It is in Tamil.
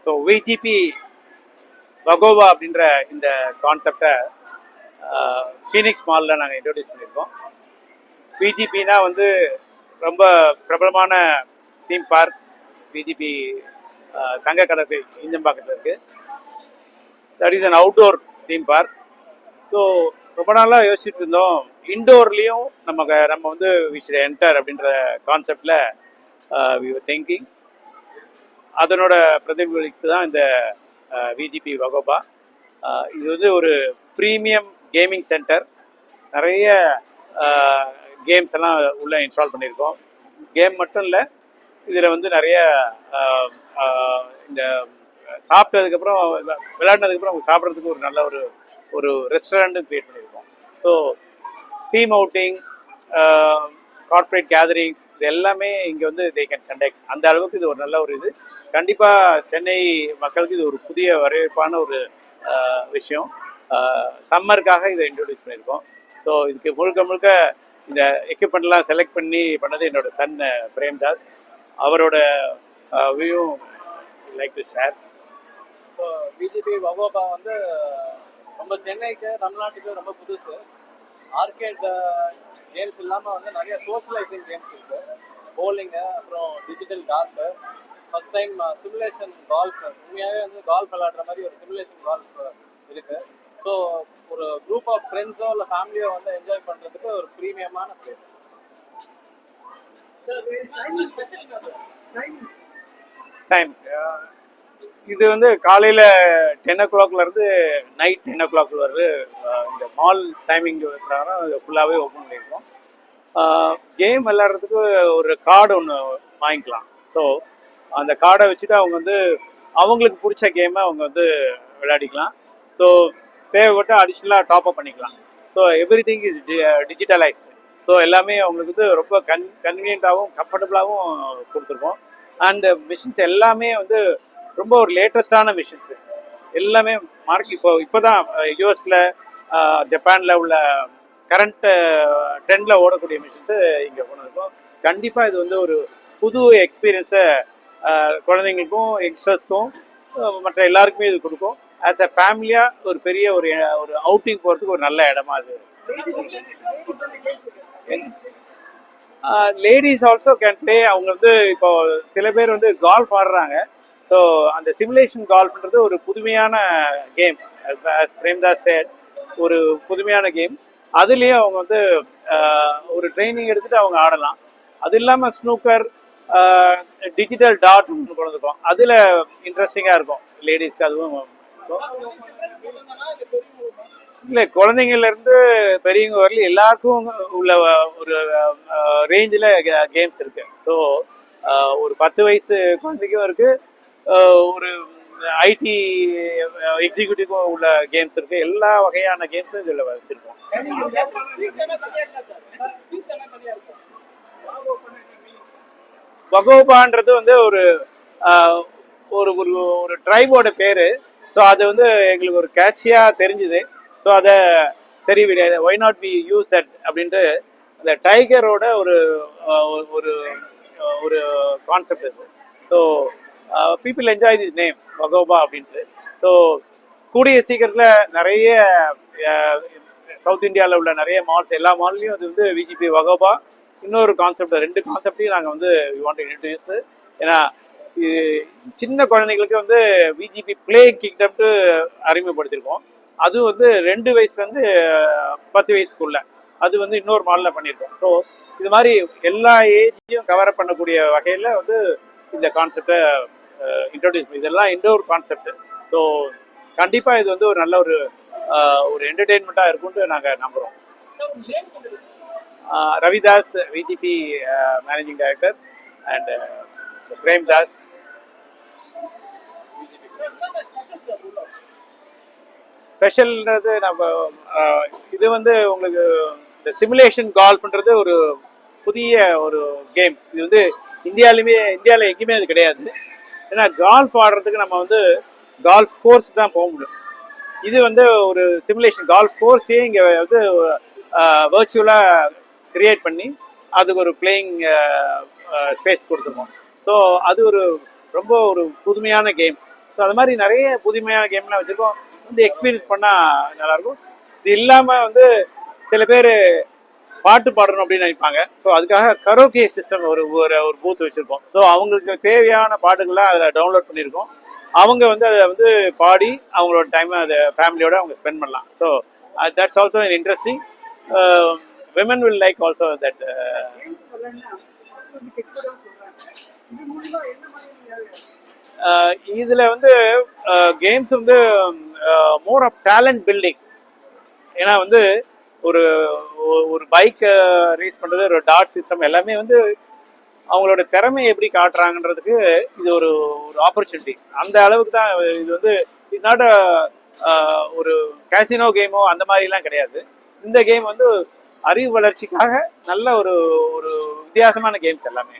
ஸோ விஜிபி வகோவா அப்படின்ற இந்த கான்செப்டை ஃபீனிக்ஸ் மாலில் நாங்கள் இன்ட்ரோடியூஸ் பண்ணியிருக்கோம். விஜிபினா வந்து ரொம்ப பிரபலமான தீம் பார்க். விஜிபி தங்க கடற்கரை ஈஞ்சம்பாக்கத்தில் இருக்குது. That is an outdoor theme park. So ரொம்ப நாளாக யோசிச்சுட்டு இருந்தோம், இன்டோர்லேயும் நம்ம வந்து வி ஷுட் என்டர் அப்படின்ற கான்செப்டில் வி வர் திங்கிங். அதனோட பிரதிபலிப்பு தான் இந்த விஜிபி வகோபா. இது வந்து ஒரு ப்ரீமியம் கேமிங் சென்டர். நிறைய கேம்ஸ் எல்லாம் உள்ளே இன்ஸ்டால் பண்ணியிருக்கோம். கேம் மட்டும் இல்லை, இதில் வந்து நிறைய இந்த சாப்பிட்டதுக்கப்புறம் விளையாடினதுக்கப்புறம் அவங்க சாப்பிட்றதுக்கு ஒரு நல்ல ஒரு ரெஸ்டாரண்ட்டும் க்ரியேட் பண்ணியிருக்கோம். So team outing, corporate gatherings, இது எல்லாமே இங்கே வந்து தே கேன் கண்டக்ட். அந்த அளவுக்கு இது ஒரு நல்ல ஒரு இது. கண்டிப்பாக சென்னை மக்களுக்கு இது ஒரு புதிய வரவேற்பான ஒரு விஷயம். சம்மருக்காக இதை இன்ட்ரடியூஸ் பண்ணியிருக்கோம். ஸோ இதுக்கு முழுக்க இந்த எக்யூப்மெண்ட்லாம் செலக்ட் பண்ணி பண்ணது என்னோட சன் பிரேம்தாஸ். அவரோட view like to share. So VGP வகோபா வந்து ரொம்ப சென்னைக்கு தமிழ்நாட்டுக்கு ரொம்ப புதுசு. ஆர்கேட் கேம்ஸ் இல்லாமல் வந்து நிறைய சோஷியலைசிங் கேம்ஸ் இருக்குது. போலிங்கு, அப்புறம் digital dart, first time simulation golf. உண்மையாகவே வந்து கால்ஃப் விளையாடுற மாதிரி ஒரு சிமுலேஷன் கால்ஃப் இருக்குது. ஸோ ஒரு குரூப் ஆஃப் ஃப்ரெண்ட்ஸோ இல்லை ஃபேமிலியோ வந்து என்ஜாய் பண்ணுறதுக்கு ஒரு ப்ரீமியமான பிளேஸ். டைம் இது வந்து காலையில் 10 o'clockலேருந்து நைட் 10 o'clock வருது. இந்த மால் டைமிங் பிரகாரம் ஃபுல்லாகவே ஓப்பன் பண்ணியிருக்கோம். கேம் விளையாடுறதுக்கு ஒரு கார்டு ஒன்று வாங்கிக்கலாம். ஸோ அந்த கார்டை வச்சுட்டு அவங்க வந்து அவங்களுக்கு பிடிச்ச கேமை அவங்க வந்து விளையாடிக்கலாம். ஸோ தேவைப்பட்ட அடிஷ்னலாக டாப்அப் பண்ணிக்கலாம். So every thing is digitalised. So எல்லாமே அவங்களுக்கு வந்து ரொம்ப கன்வீனியண்ட்டாகவும் கம்ஃபர்டபுளாகவும் கொடுத்துருக்கோம். அண்ட் மிஷின்ஸ் எல்லாமே வந்து ரொம்ப ஒரு லேட்டஸ்டான மிஷின்ஸு எல்லாமே இப்போ தான் யூஎஸில் ஜப்பானில் உள்ள கரண்ட் ட்ரெண்டில் ஓடக்கூடிய மிஷின்ஸு இங்கே கொண்டு வந்திருக்கோம். கண்டிப்பாக இது வந்து ஒரு புது எக்ஸ்பீரியன்ஸை குழந்தைங்களுக்கும் யங்ஸ்டர்ஸ்க்கும் மற்ற எல்லாருக்குமே இது கொடுக்கும். ஆஸ் அ ஃபேமிலியாக ஒரு பெரிய ஒரு அவுட்டிங் போகிறதுக்கு ஒரு நல்ல இடமா அது. Ladies also can play. அவங்க வந்து இப்போ சில பேர் வந்து கால்ஃப் ஆடுறாங்க. ஸோ அந்த சிமுலேஷன் கால்ஃப்ன்றது ஒரு புதுமையான கேம். பிரேம்தாஸ் சேட், ஒரு புதுமையான கேம். அதுலேயும் அவங்க வந்து ஒரு ட்ரைனிங் எடுத்துகிட்டு அவங்க ஆடலாம். அது இல்லாமல் ஸ்னூக்கர், டிஜிட்டல் டாட் ஒன்று கொண்டு வந்துருக்கோம். அதில் இன்ட்ரெஸ்டிங்காக இருக்கும் லேடிஸ்க்கு. அதுவும் இல்லை, குழந்தைங்கள்லேருந்து பெரியவங்க வரலையும் எல்லாருக்கும் உள்ள ஒரு ரேஞ்சில் கேம்ஸ் இருக்குது. ஸோ ஒரு 10 வயசு குழந்தைக்கும் இருக்குது, ஒரு ஐடி எக்ஸிக்யூட்டிவ்க்கும் உள்ள கேம்ஸ் இருக்குது. எல்லா வகையான கேம்ஸும் இதில் வச்சுருக்கோம். வகோபான்றது வந்து ஒரு ஒரு ஒரு ட்ரைபோட பேர். ஸோ அது வந்து எங்களுக்கு ஒரு கேட்சியாக தெரிஞ்சுது. ஸோ அதை சரி, why not we use that அப்படின்ட்டு அந்த டைகரோட ஒரு ஒரு ஒரு கான்செப்ட் இருக்குது. So people enjoy this name வகோபா அப்படின்ட்டு. ஸோ கூடிய சீக்கிரத்தில் நிறைய சவுத் இந்தியாவில் உள்ள நிறைய மால்ஸ், எல்லா மால்லையும் அது வந்து விஜிபி வகோபா இன்னொரு கான்செப்ட், 2 கான்செப்டையும் நாங்கள் வந்து வி வாண்ட் டு இன்ட்ரோடியூஸ். ஏன்னா இது சின்ன குழந்தைங்களுக்கு வந்து விஜிபி பிளே கிங்டம்ட்டு அறிமுகப்படுத்தியிருக்கோம். அது வந்து 2 வயசுலேருந்து 10 வயசுக்குள்ள அது வந்து இன்னொரு மாலில் பண்ணியிருக்கோம். ஸோ இது மாதிரி எல்லா ஏஜையும் கவர் பண்ணக்கூடிய வகையில் வந்து இந்த கான்செப்டை இன்ட்ரோடியூஸ் பண்ணி, இதெல்லாம் இன்டோர் கான்செப்ட். ஸோ கண்டிப்பாக இது வந்து ஒரு நல்ல ஒரு என்டர்டெயின்மெண்ட்டாக இருக்கும்னு நாங்கள் நம்புகிறோம். Ravidas, VGP managing director, and Premdas. ஸ்பெஷல்ன்றது நம்ம இது வந்து உங்களுக்கு இந்த சிமுலேஷன் கால்ஃப்ன்றது ஒரு புதிய ஒரு கேம். இது வந்து இந்தியாவில் எங்கேயுமே அது கிடையாது. ஏன்னா கால்ஃப் ஆடுறதுக்கு நம்ம வந்து கால்ஃப் கோர்ஸ் தான் போக முடியும். இது வந்து ஒரு சிமுலேஷன் கால்ஃப் கோர்ஸே இங்கே வந்து வர்ச்சுவலாக கிரியேட் பண்ணி அதுக்கு ஒரு பிளேயிங் ஸ்பேஸ் கொடுத்துருக்கோம். ஸோ அது ரொம்ப ஒரு புதுமையான கேம். ஸோ அது மாதிரி நிறைய புதுமையான கேம்லாம் வச்சுருக்கோம். வந்து எக்ஸ்பீரியன்ஸ் பண்ணால் நல்லாயிருக்கும். இது இல்லாமல் வந்து சில பேர் பாட்டு பாடணும் அப்படின்னு நினைப்பாங்க. ஸோ அதுக்காக கரோகே சிஸ்டம் ஒரு ஒரு ஒரு பூத் வச்சுருக்கோம். ஸோ அவங்களுக்கு தேவையான பாட்டுகள்லாம் அதில் டவுன்லோட் பண்ணியிருக்கோம். அவங்க வந்து அதை வந்து பாடி அவங்களோட டைமை அதை ஃபேமிலியோட அவங்க ஸ்பெண்ட் பண்ணலாம். So that's also an interesting. Women will like also that. இதில் வந்து கேம்ஸ் வந்து மோர் ஆஃப் டேலண்ட் பில்டிங். ஏன்னா வந்து ஒரு ஒரு பைக் ரேஸ் பண்ணுறது, ஒரு டாட் சிஸ்டம் எல்லாமே வந்து அவங்களோட திறமையை எப்படி காட்டுறாங்கன்றதுக்கு இது ஒரு ஒரு ஆப்பர்ச்சுனிட்டி. அந்த அளவுக்கு தான் இது வந்து இட்ஸ் நாட் ஒரு கேசினோ கேமோ அந்த மாதிரிலாம் கிடையாது. இந்த கேம் வந்து அறிவு வளர்ச்சிக்காக நல்ல ஒரு ஒரு வித்தியாசமான கேம்ஸ் எல்லாமே.